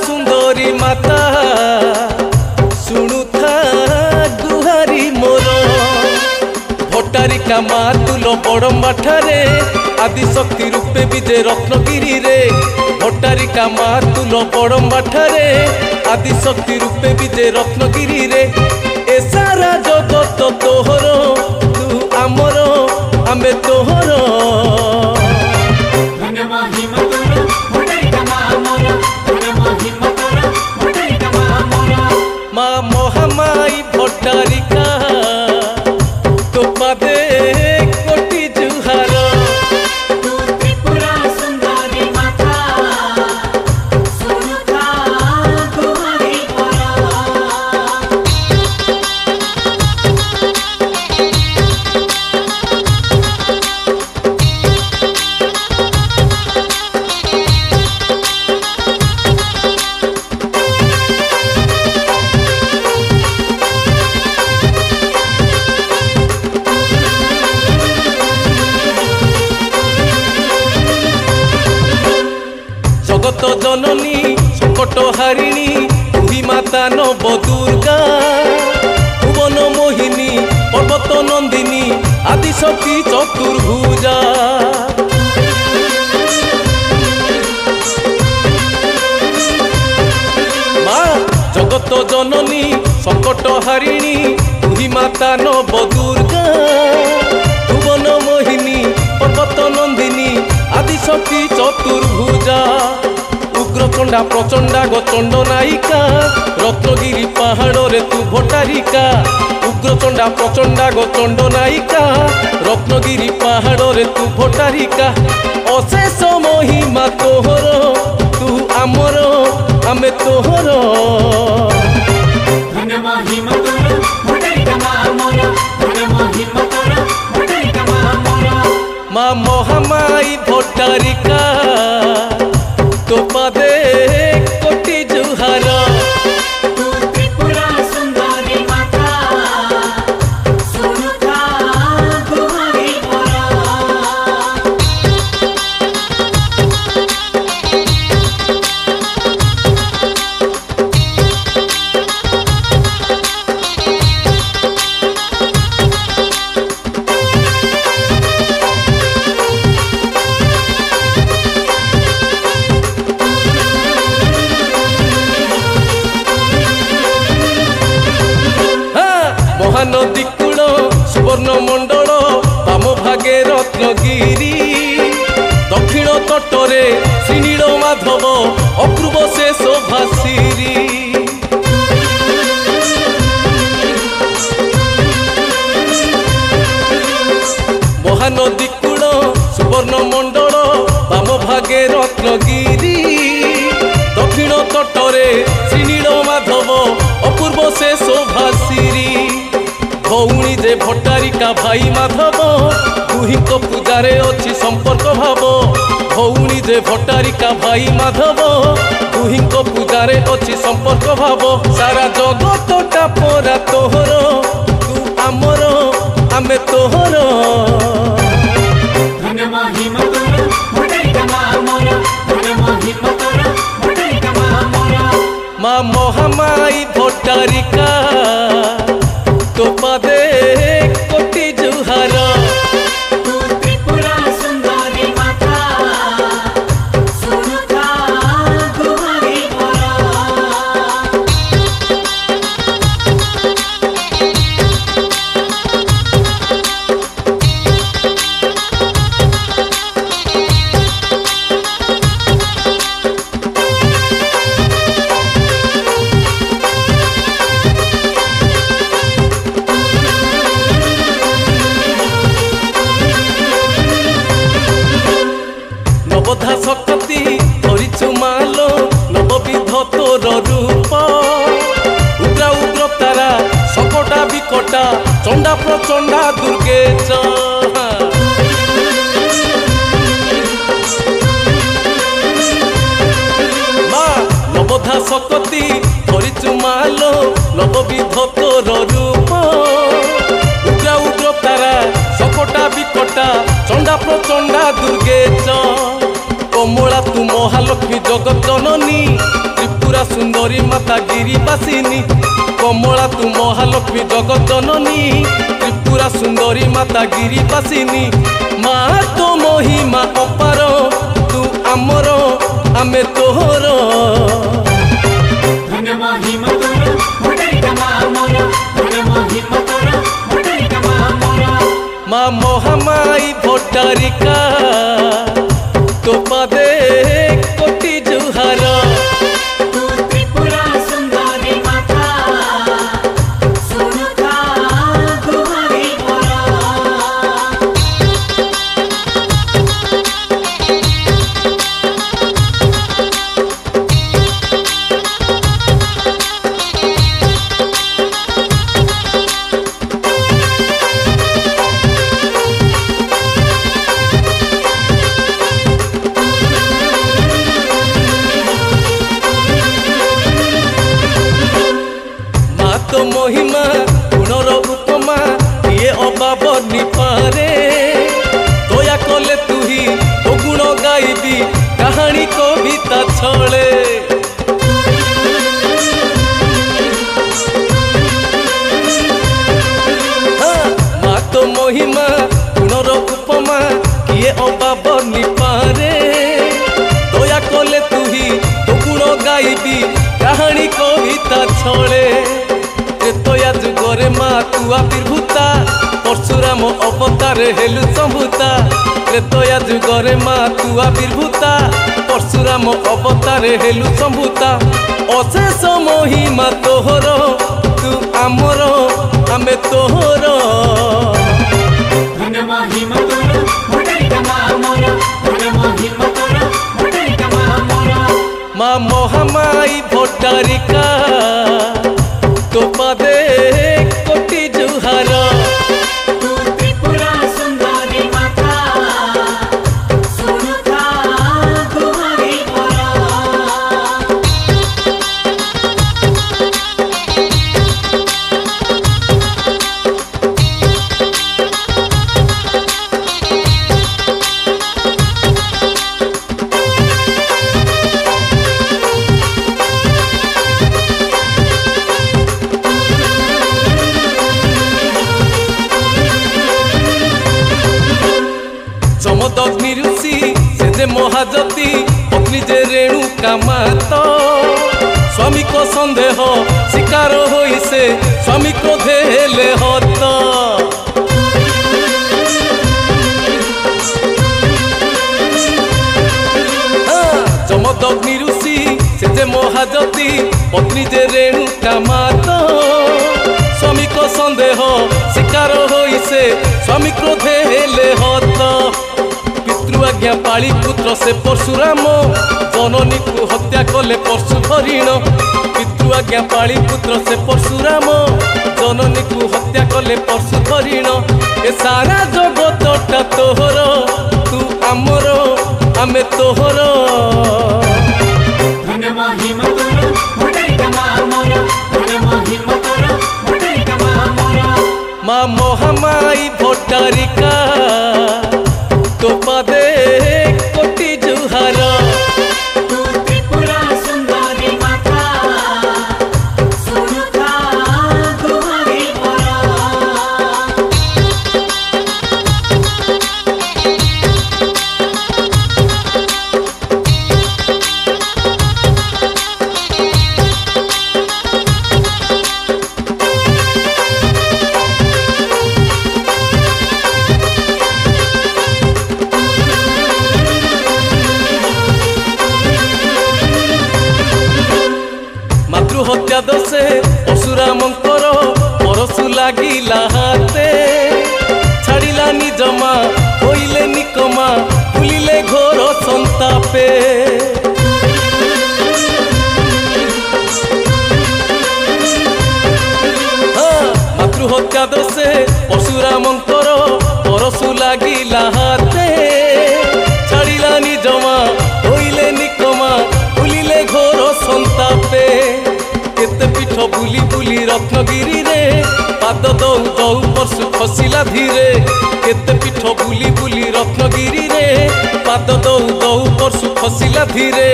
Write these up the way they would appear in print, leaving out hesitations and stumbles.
सुंदरी माता शुणुथा गुहारी मोर भट्टारिका माँ तुलो बड़म्बा ठारे आदिशक्ति रूपे विजय रत्नगिरी रे भट्टारिका माँ तुलो बड़म्बा ठारे आदिशक्ति रूपे विजय रत्नगिरी रे ए सारा जगत तोहर तू आमर आमे तोहर माँ महामाई भट्टारिका तो पादे कोटि जुहार जगत जननी संकट हारिणी तुही माता नव दुर्गा भुवन मोहिनी पर्वत नंदिनी आदिशक्ति चतुर्भुजा माँ जगत जननी संकट हारिणी तुही माता नव दुर्गा भुवन मोहिनी पर्वत नंदिनी आदिशक्ति चतुर्भुजा उग्रचंडा प्रचंडा गचंड नायिका रत्नगिरी पहाड़ रे तू भट्टारिका उग्रचंडा प्रचंडा गचंड नायिका रत्नगिरी पहाड़ रे तू भट्टारिका अशेष महिमा तोहर तू आमर आमे तोहर माँ महामाई भट्टारिका तो पादे कोटि जुहार महानदी कूल सुवर्ण मंडल बाम भागे रत्नगिरी दक्षिण तटरे श्रीनील माधव अपूर्व से शोभाश्री महानदी कूल सुवर्ण मंडल बाम भागे रत्नगिरी दक्षिण तटरे श्रीनील माधव अपूर्व से शोभाश्री भौणी जे भट्टारिका भाई माधव दुही पूजारे अच्छी संपर्क भाव भौणी जे भट्टारिका भाई माधव दुही पूजारे अच्छी संपर्क भाव सारा जगतटा परा तोहर तू आमर आमे तोहर माँ महामाई भट्टारिका तो पादे कोटि जुहार नवधा शक्ति धरिछु मालो नवविध तोर रूप उग्रा उग्र तारा सकटा विकटा चंडा प्रचंडा दुर्गे माँ नवधा शक्ति धरिछु मालो नवविध तोर रूप उग्रा उग्र तारा सकटा विकटा चंडा प्रचंडा दुर्गे कमला तू महालक्ष्मी जगत जननी। सुंदरी माता गिरिबासिनी कमला तू महालक्ष्मी जगत जननी त्रिपुरा सुंदरी माता गिरिबासिनी मा तो महिमा अपार तू आमर आमे तोहर माँ महामाई भट्टारिका तो पादे कोटि जुहार तो महिमा गुणर उपमा ये अभाव निपारे दया कले तू ही तो गुण गाइबी कहानी कविता छले माँ तो महिमा गुणर उपमा ये अभाव निपारे दया कले तू ही तो गुण गाइबी कहानी कविता छले त्रेतया जुगरे माँ तू आविर्भूता परशुराम अवतार हेलु संभूता त्रेतया जुगरे माँ तू आविर्भूता परशुराम अवतार हेलु संभूता अशेष महिमा तोहर तू आमर आमे तोहर माँ महामाई भट्टारिका तो पादे कोटि जुहार जमदग्नि ऋषि से जे महाजती अग्नि जे रेणुका मात स्वामी को संदेह शिकार होई से स्वामी क्रोधे हेले हत जमदग्नि ऋषि से जे महाजती पत्नी जे रेणुका मात स्वामी को संदेह शिकार होई से स्वामी क्रोधे हेले हत पितृआज्ञा पाली पुत्र से परशुराम जननी को हत्या कले परशु हरिण पितृआज्ञा पाली पुत्र से परशुराम जननी को हत्या कले परशु हरिण ए सारा जगतटा तोहर तू आमर आमे तोहर माँ महामाई भट्टारिका तो पादे कोटि जुहार हत्या दोषे परशुरामंकर परशु लागिला हाते छाड़िला निज माँ होइले निकमा भूलिले घोर संतापे मातृहत्या दोषे परशुरामंकर परशु लागिला हाते छाड़िला निज माँ होइले निकमा भूलिले घोर संतापे केते पीठ बुली बुली रत्नगिरी रे पाद दौ दौ परशु खसिला धीरे केते पीठ बुली बुली रत्नगिरी रे पाद दौ दौ परशु खसिला धीरे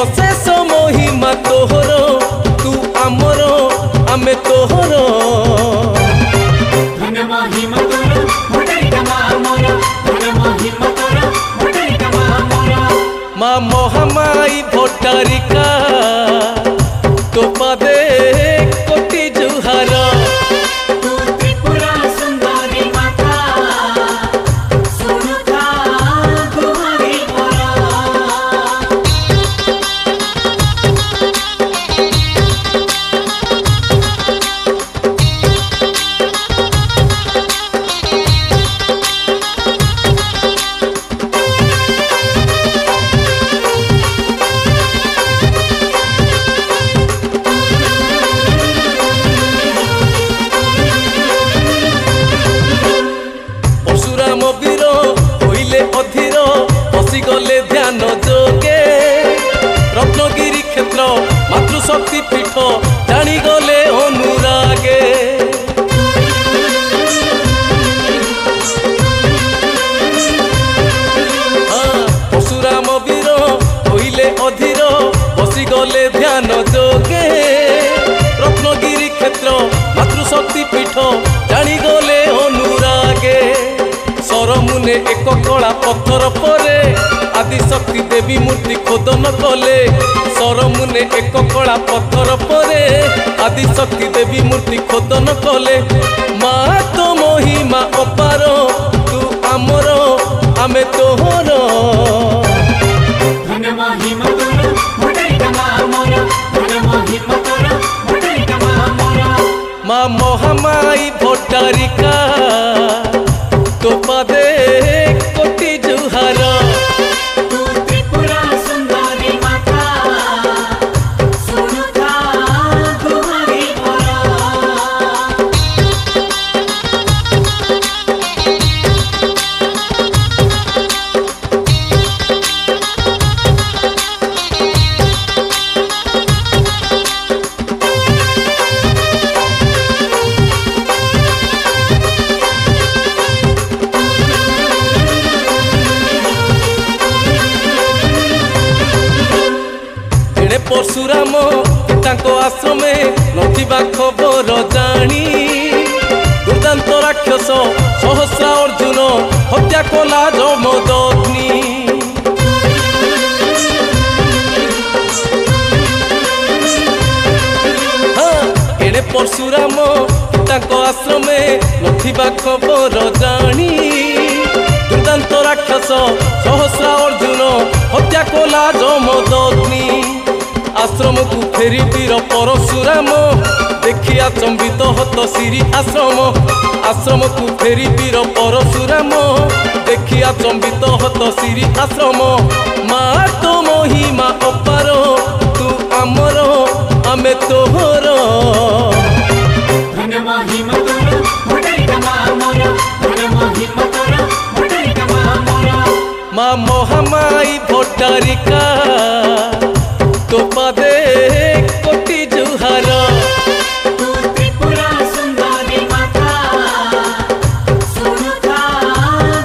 अशेष महिमा तोहर भट्टारिका तो पादे कोटि जुहार तू त्रिपुरा सुंदरी माता सुनुता गुहारी मोरा गले ध्यान जोगे रत्नगिरी क्षेत्र मातृशक्ति पीठ जानी गले अनुरागे परशुराम वीर होइले अधीर बसी गले ध्यान जोगे रत्नगिरी क्षेत्र मातृशक्ति पीठ जानी गले अनुरागे सरमुने एक कला पत्थर परे आदिशक्ति देवी मूर्ति खोदन कले सरमुने एक कला पत्थर परे आदिशक्ति देवी मूर्ति खोदन कले मा तो महिमा अपार तू आमर आमे तोहर धन महिमा तोर भट्टारिका मा मोर धन महिमा तोर भट्टारिका मा मोर मा महामाई भट्टारिका तो पादे कोटि जुहार तू त्रिपुरा सुंदरी माता सुनुता गुहारी मोरा परशुराम पिताको आश्रमे नथिबा खबर जानी दुर्दांत राक्षस सहस्रा अर्जुन हत्या कला जमदग्नि एणे परशुराम पिताको आश्रमे नथिबा खबर जानी दुर्दांत राक्षस सहस्रा अर्जुन हत्या कला जमदग्नि आश्रम को फेरी वीर परशुराम देखिया चंबित हत श्री आश्रम आश्रम को फेरी वीर परशुराम देखिया चंबित हत श्री आश्रम मा तो महिमा अपार तू आमर आमे तोहर धन महिमा तोर भट्टारिका मा मोर धन महिमा तोर भट्टारिका मा मोर मा महामाई भट्टारिका तो पादे कोटि जुहार तू त्रिपुरा सुंदरी माता सुनुता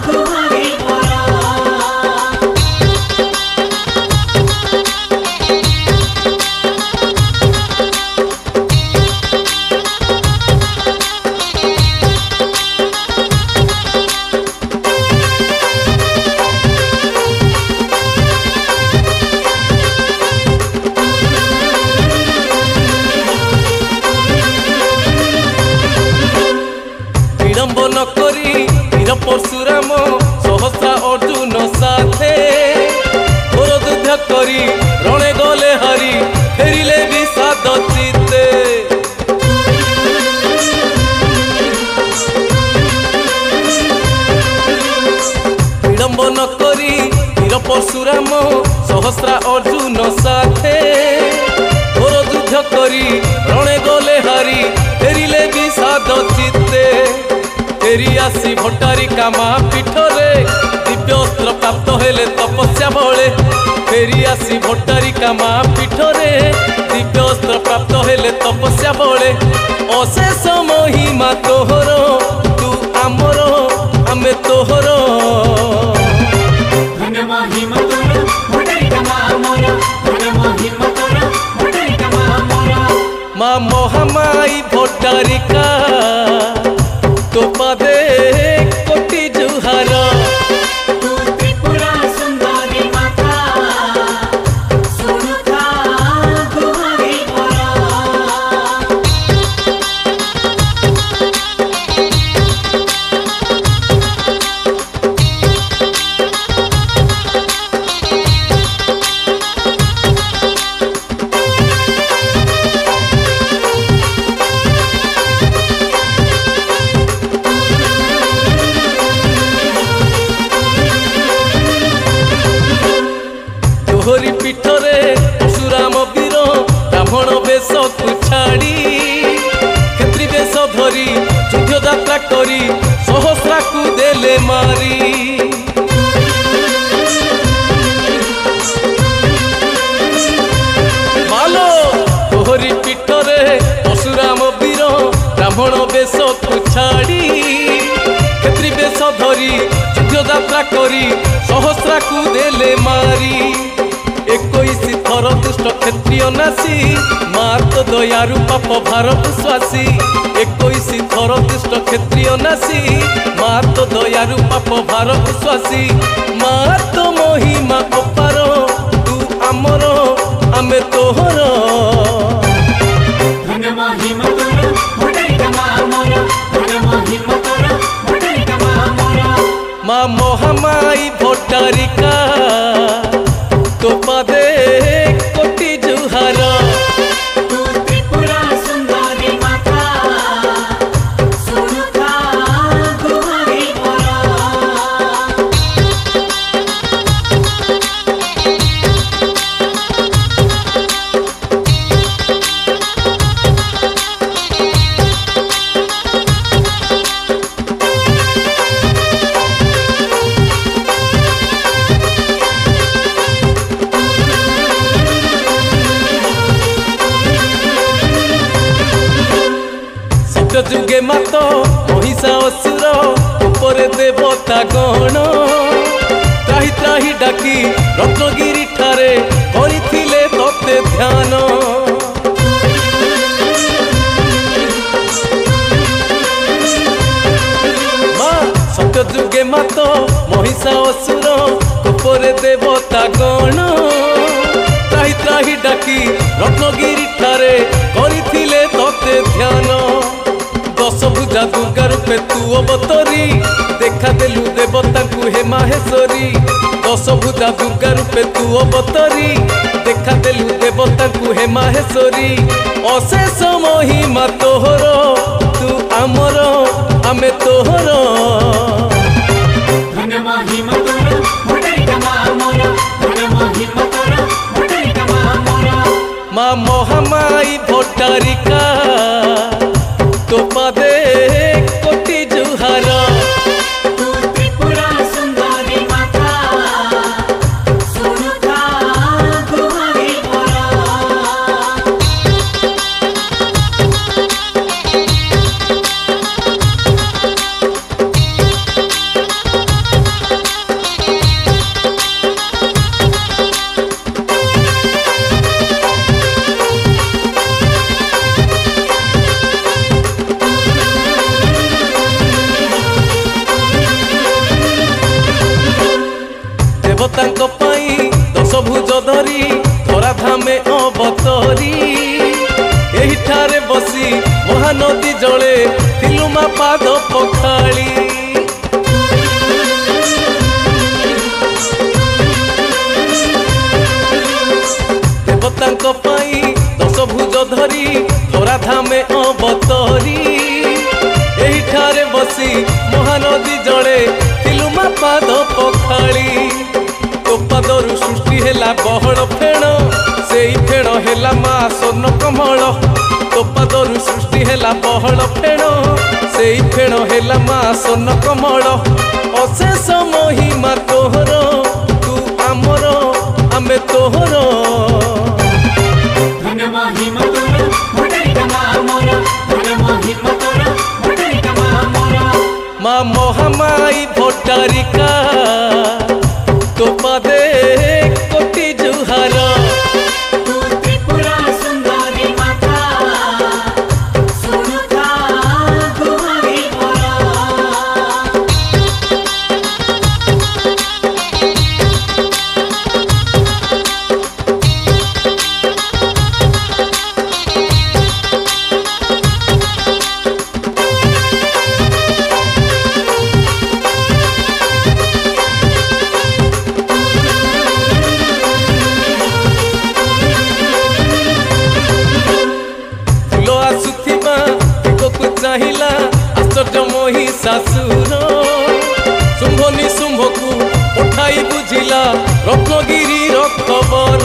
गुहारी मोरा विडंबन करी वीर परशुराम सहस्रा अर्जुन साथे घोर युद्ध करी रणे गले हरि फेरिले विषाद चित्ते विडंबन करी वीर परशुराम सहस्रा अर्जुन साथे घोर युद्ध करी रणे गले हरि फेरिले विषाद चित्ते फेरी आसी भट्टारिका मा पीठरे दिव्यस्त्र प्राप्त हेले तपस्या बले फेरी आसी भट्टारिका मा पीठरे दिव्यस्त्र प्राप्त हेले तपस्या बले अशेष महिमा तोहर तू आमर आमे तोहर धन महिमा तोर भट्टारिका मा मोर धन महिमा तोर भट्टारिका मा मोर मा महामाई भट्टारिका तो पादे कोटि जुहार तू त्रिपुरा सुंदरी माता सुनुता बेश तू छाड़ी क्षेत्री बेश धरी युद्ध यात्रा करी सहस्रा को देले मारी मालो तोहरी पीठरे परशुराम वीर ब्राह्मण बेश तू छाड़ी क्षेत्री बेश धरी युद्ध यात्रा करी सहस्रा को देले मारी 21 थर दुष्ट क्षत्रिय नासी मात दयारु पाप भार विश्वासी 21 थर दुष्ट क्षत्रिय नासी मात दयारु पाप भार विश्वासी मात महिमा अपार तू आमर आमे तोहर धन महिमा तोर भटरिका माँ मोर धन महिमा तोर भटरिका माँ मोर माँ महामाई भट्टारिका तो पदे कोटि जुहार तू त्रिपुरा सुंदरी माता सुनुता गुहारी मोर जुगे मात महिषा असुर ऊपर देवता गण त्राही त्राही डाकी रत्नगिरी ठारे करिथिले तते ध्यान माँ सत्य जुगे मात महिषा असुर ऊपर देवता गण त्राही त्राही डाकी रत्नगिरी ठारे करिथिले तते ध्यान 10 भुजा दुर्गा रूपे तू अवतरी देखा देलु देवता को हे माहेश्वरी 10 भुजा दुर्गा रूपे तू अवतरी देखा देलु देवता को हे माहेश्वरी अशेष महिमा तोहर तू आमर आमे तोहर धन महिमा तोर भटरिका माँ मोर धन महिमा तोर भटरिका माँ मोर माँ महामाई भट्टारिका तो पदे कोटि जुहार तू त्रिपुरा सुंदरी माता सुनुता गुहारी मोर देवतांको पाई 10 भुज धरी थरा धामे अवतरी एही ठारे बसी महानदी जले तिलुमा पाद पखाली देवतांको पाई 10 भुज धरी थरा धामे अवतरी एही ठारे बसी महानदी जले तिलुमा पाद पखाली तो पादरु सृष्टि हेला बहड़ फेण से फेण हेला माँ स्वर्ण कमल तो पादरु सृष्टि हेला बहड़ फेण से फेण हेला माँ स्वर्ण कमल अशेष महिमा तोहर तू आमर आमे तोहर धन महिमा तोर भटरिका माँ मोर धन महिमा तोर भटरिका माँ मोर माँ महामाई भट्टारिका तो पदे कोटि जुहार तू त्रिपुरा सुंदरी माता सुनुता गुहारी मोर चाहिला आश्चर्य महिषासुर शुंभ निशुंभ को उठाई बुझिला रत्नगिरी खबर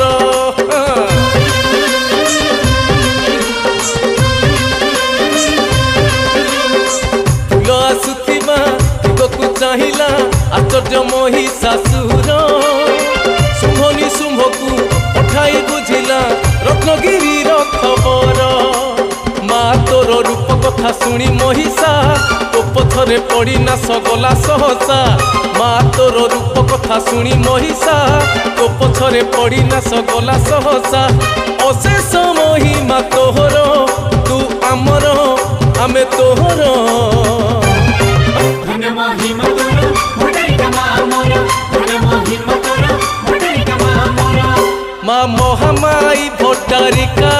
आश्चर्य महिषासुर शुंभनी शुंभकु पठाई बुझिला रत्नगिरी खबर माँ तोर रूप कथा शुणी महिषा तो पथरे पड़ी नाश गला सहसा माँ तोर रूप कथा शुणी महिषा तो पथरे पड़ी नाश गला सहसा अशेष महिमा तोहर तू आमर आमे तोहर धन महिमा तोर भंडारिका माँ मोर धन महिमा तोर भंडारिका माँ मोर माँ महामाई भट्टारिका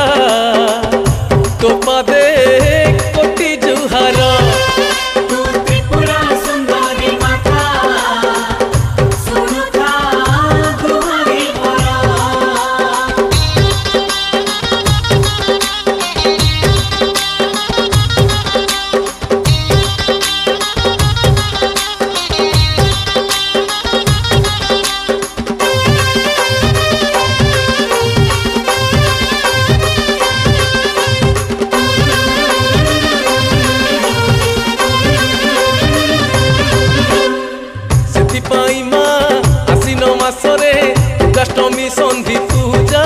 तो पदे कोटि जुहार तू त्रिपुरा सुंदरी माता सुनुता गुहारी मोर अष्टमी संधि पूजा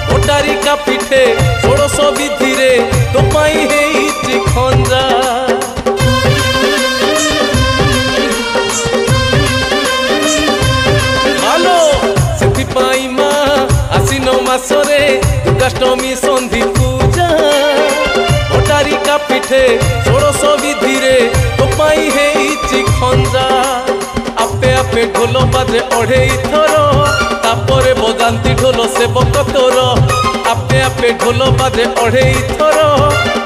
भट्टारिका पीठे षोड़श विधि रे तो पाई है खंजा हालो से माँ आसीन मासरे दुर्गाष्टमी संधि पूजा भट्टारिका पीठे षोड़श विधि रे तो पाई है खंजा आपे आपे ढोल बाजे अढ़े थर तापरे बजाती ढोल सेवक तोर आपे आपे ढोल बाजे अढ़े थर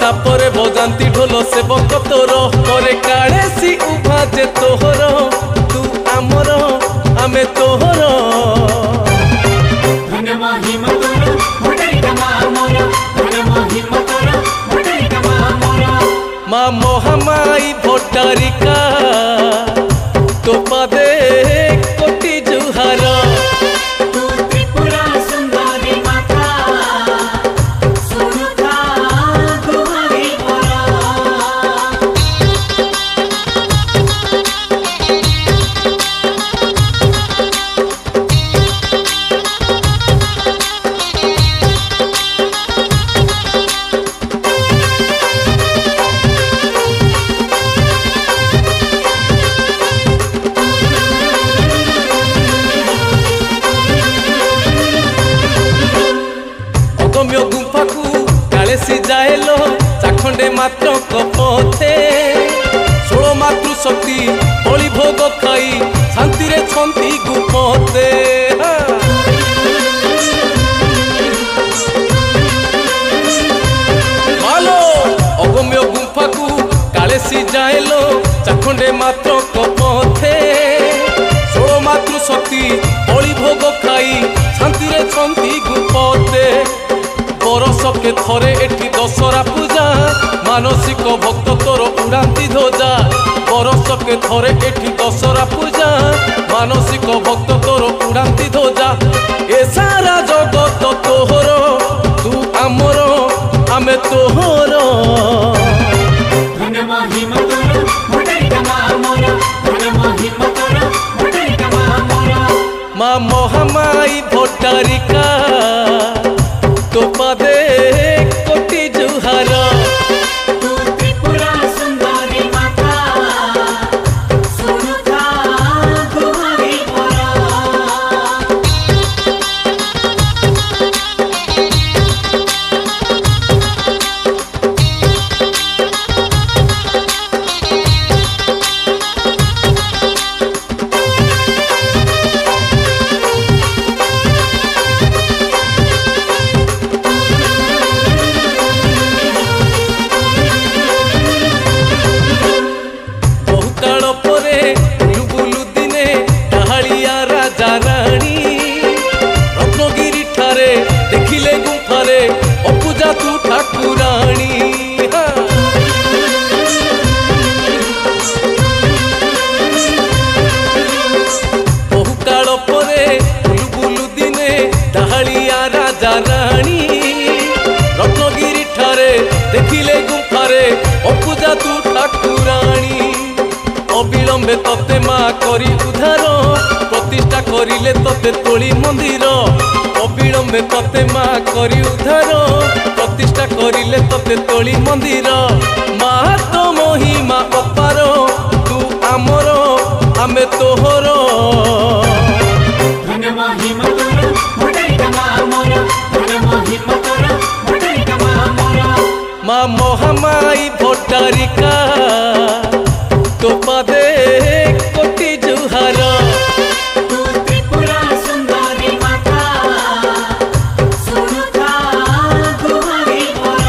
तापरे बजाती ढोल सेवक तोर करे काले सी उभा जे तोहर तू आमर आमे तोहर धन महिमा तोर भंडारिका माँ मोर धन महिमा तोर भंडारिका माँ मोर माँ महामाई भट्टारिका तो पदे कोटि जुहार तू त्रिपुरा सुंदरी माता सुनुता गुहारी मोर गम्य गुंफा को काले सी जाएलो चाखंडे मात्र कपथे षोल मातृ शक्ति बलि भोग खाई शांति रे छंती गुपते हालो अगम्य गुंफा को काले सी जाएलो चाखंडे मात्र कपथे षोल मातृ शक्ति बलि भोग खाई शांति रे छंती गुपते बरस के थरे एठी दशहरा पूजा मानसिक भक्त तोर उड़ाती ध्वजा बरस के थरे एठी दशहरा पूजा मानसिक भक्त तोर उड़ाती ध्वजा ए सारा जगत तोहर तू आमर आमे तोहर धन महिमा तोर भंडारिका माँ मोर धन महिमा तोर भंडारिका माँ मोर माँ महामाई भट्टारिका तो पदे कोटि जुहार तू त्रिपुरा सुंदरी माता सुनुता गुहारी मोर ଅପୂଜା ତୁ ଠାକୁରାଣୀ ଅବିଳମ୍ବେ ତତେ ମା କରି करिले तोते तोली मंदिर अविलंबे तोते माँ करी उद्धार प्रतिष्ठा करिले तोते तोली मंदिर माँ तो महिमा अपार तू आमर आमे तोहर धन महिमा तोर भंडारिका माँ मोर धन महिमा तोर भंडारिका माँ मोर माँ महामाई भट्टारिका तो पादे कोटि जुहार तू त्रिपुरा सुंदरी माता सुनुता गुहारी मोर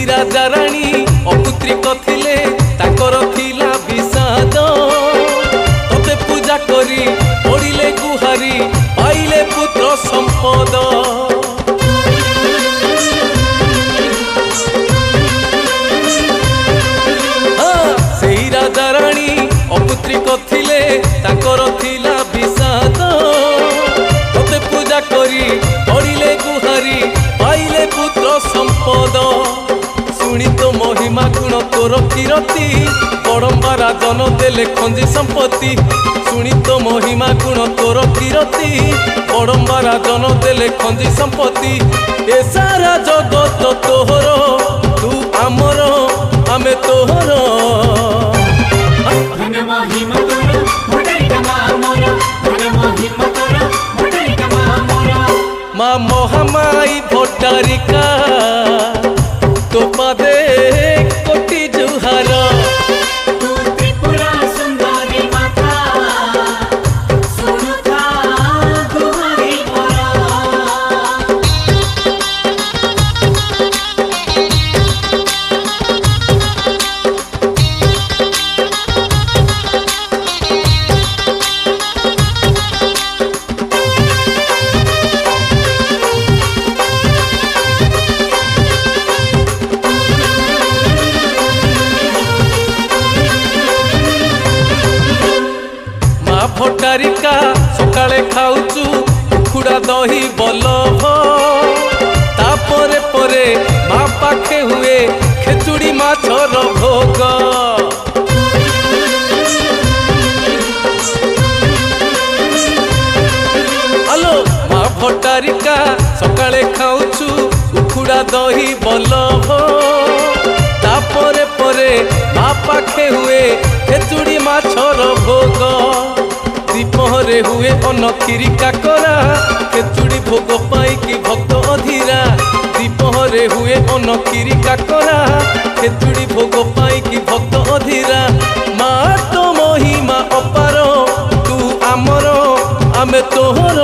राजा राणी अपुत्रिक थिले ताकर थिला विषाद तोते पूजा करी पड़िले गुहारी पाइले पुत्र संपद सेई राजा राणी अपुत्रिक थिले ताकर थिला विषाद तोते पूजा करी पड़िले गुहारी पाइले पुत्र संपद शुणी तो महिमा गुण तोर कीरति बड़म्बा राजन देले खंजी संपत्ति शुणी तो महिमा गुण तोर कीरति बड़म्बा राजन देले खंजी संपत्ति ए सारा जगत तोहर तू आमर आमे तोहर धन महिमा तोर भंडारिका माँ मोर धन महिमा तोर भंडारिका माँ मोर माँ महामाई भट्टारिका तो पादे कोटि जुहार तू त्रिपुरा सुंदरी माता सुनुता गुहारी मोर भट्टारिका सकाळे खाऊचु उखुड़ा दही बलभ तापरे परे माँ पाखे हुए खेचुड़ी माछर भोग हेलो माँ भट्टारिका सकाळे खाऊचु उखुड़ा दही बलभ तापरे परे माँ पाखे हुए खेचुड़ी माछर भोग दीपहरे हुए अनखीरी काकरा खेचुड़ी भोग पाई कि भक्त अधीरा दीपहरे हुए अनखीरी काकरा खेचुड़ी भोग पाई कि भक्त अधीरा माँ तो महिमा अपार तू आमर आमे तोहर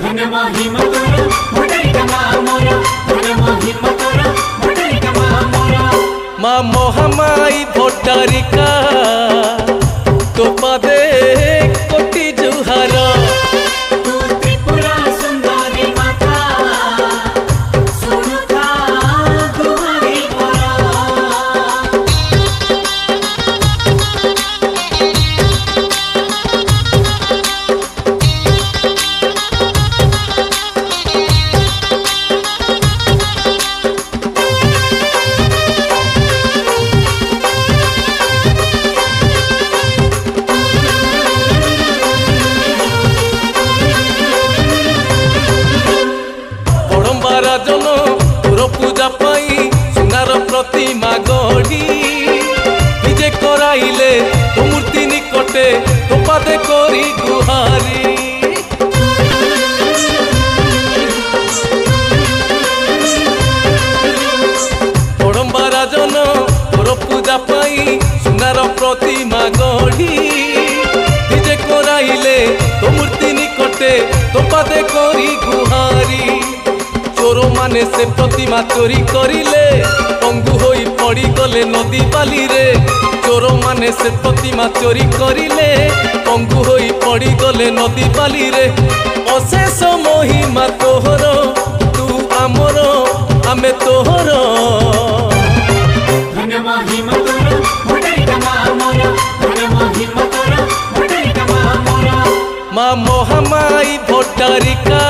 धन महिमा तोर भंडारिका माँ मोर धन महिमा तोर भंडारिका माँ मोर माँ महामाई भट्टारिका तो पादे कोटि जुहार तू त्रिपुरा सुंदरी माता सुनुता गुहारी मोर राजन तोर पूजा पाई सुनार प्रतिमा गढ़ी विजे कराइले तो मूर्ति निकटे तो पादे करी गुहारी बड़म्बा राजन तोर पूजा पाई सुनार प्रतिमा गढ़ी विजे कराइले तो मूर्ति निकटे तो पादे करी गुहारी चोर माने से प्रतिमा चोरी करिले पंगु होई पड़ी गले नदी बाली रे चोर चोर माने से प्रतिमा चोरी करिले पंगु होई पड़ी गले नदी बाली रे अशेष महिमा तोहर तू आमर आमे तोहर धन्य महिमा तोर भंडारिका माँ मोर धन्य महिमा तोर भंडारिका माँ मोर माँ महामाई भट्टारिका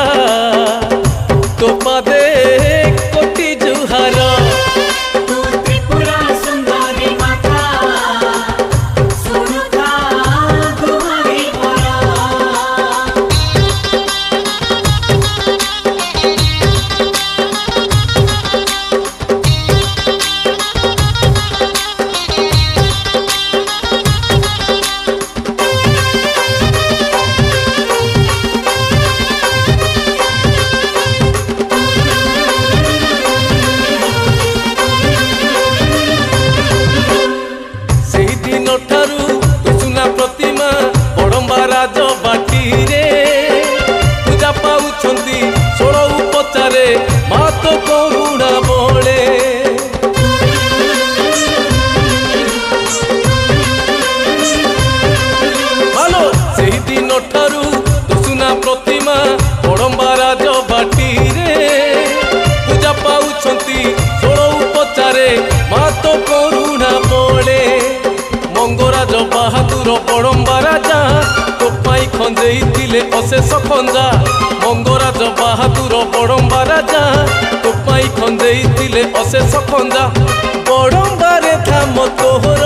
तो पादे कोटि जुहार तू त्रिपुरा सुंदरी माता सुनुता गुहारी मोर पूजा पाउछंती षोल उपचारे माँ तो करुणा बले भालो से दिन ठारू दुसुना प्रतिमा बड़म्बा राज बाटी रे पूजा पाउछंती षोल उपचारे माँ तो करुणा बले मंगराज बाहादुर बड़म्बा राजा खंजेई थिले अशेष खंजा मंगराज बाहादुर बड़म्बा राजा तोपाई खंजेई थिले अशेष खंजा बड़म्बारे धाम तोहर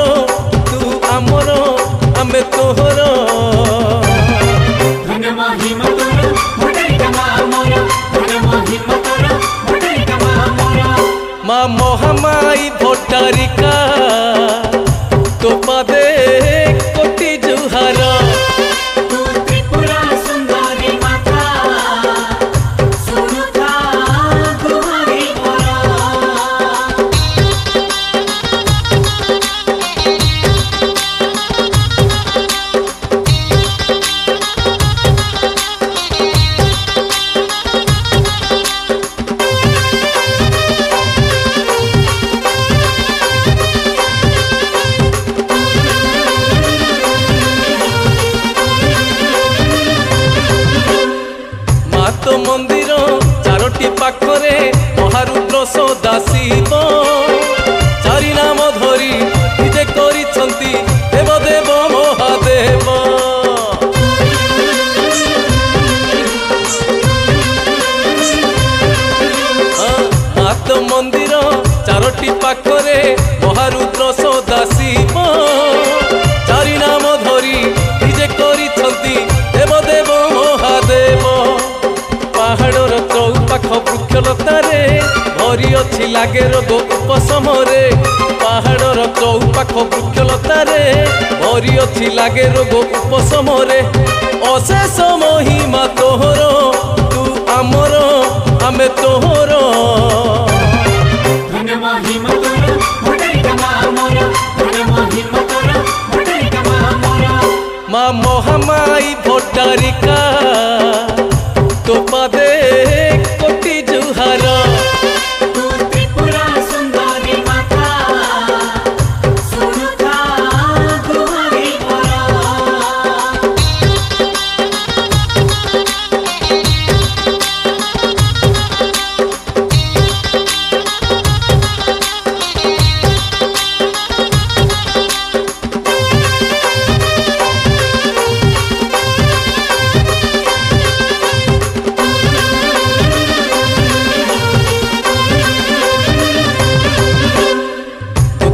तू आमर आमे तोहर धन्य महिमा तोर भंडारिका माँ मोर धन्य महिमा तोर भंडारिका माँ मोर माँ महामाई भट्टारिका तो पादे कोटि जुहार मंदिर चारोटी पाखरे महारुद्र सदा शिव चारि नाम धरी निजे करिछंती देव देव महादेव मात मंदिर चारोटी पाखरे महारुद्र सदा शिव चारि नाम धरी निजे करिछंती देव देव महादेव पहाड़र चौपाख वृक्षलतारे भरी अच्छी लागे रोग उपशमरे पहाड़र चौपाख वृक्षलतारे भरी अच्छी लागे रोग उपशमरे अशेष महिमा तोहर तू आमर आमे तोहर धन्य महिमा तोर भंडारिका माँ मोर धन्य महिमा तोर भंडारिका माँ मोर माँ महामाई भट्टारिका तो पादे कोटि जुहार तू त्रिपुरा सुंदरी माता सुनुता गुहारी मोर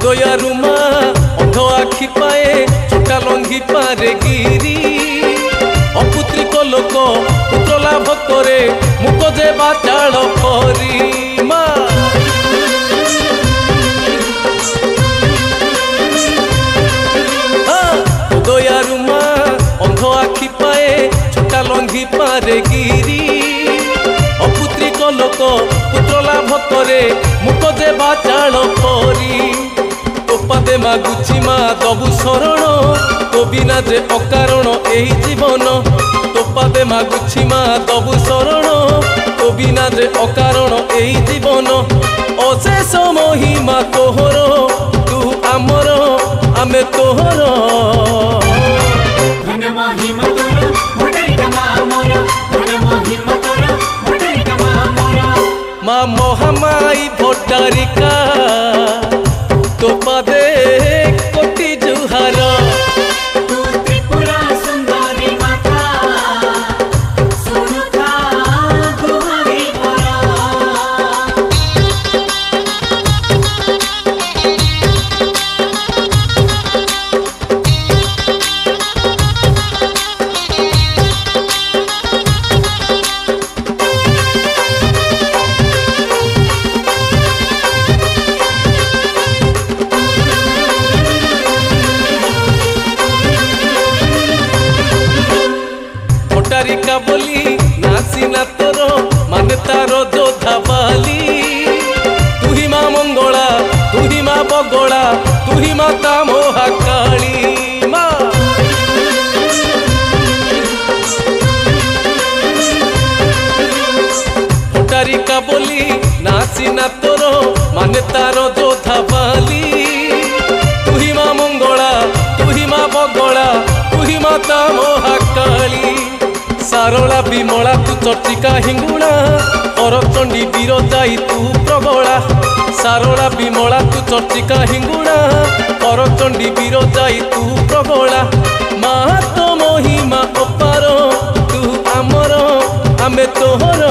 दयारुमा अंध आखि पाए छोटा लंघी पारे गिरी अपुत्रिक लोक पुत्र लाभ करे मुख जे बाचाल करी माँ दयारुमा अंध आखि पाए छोटा लंघी पारे गिरी अपुत्रिक लोक पुत्र लाभ करे मुख जे बाचाल करी पदे मागुची माँ दबु शरण तो बिना जे अकारण एही जीवन तो पदे मागुची माँ दबु शरण तो बिना जे अकारण एही जीवन अशेष महिमा तोहर तू आमर आमे तो भट्टारिका तो पदे कोटि जुहार तू त्रिपुरा सुंदरी माता सुनुथा गुहारी मोरा भट्टारिका बोली नासीना तोर माने तारो जोधा बाली तू ही माँ मंगला तू ही माँ बगला तू ही माता महाकाली माँ भट्टारिका बोली नासीना तोर माने तारो जोधा बाली तू ही माँ मंगला तू ही माँ बगला तू ही माता महाकाली सारोला विमला तू चर्चिका हिंगुणा करचंडी वीर जाई तू प्रबला सारोला विमला तू चर्चिका हिंगुणा करचंडी वीर जाई तू प्रबला माँ तो महिमा अपार तू आमर आमे तोहर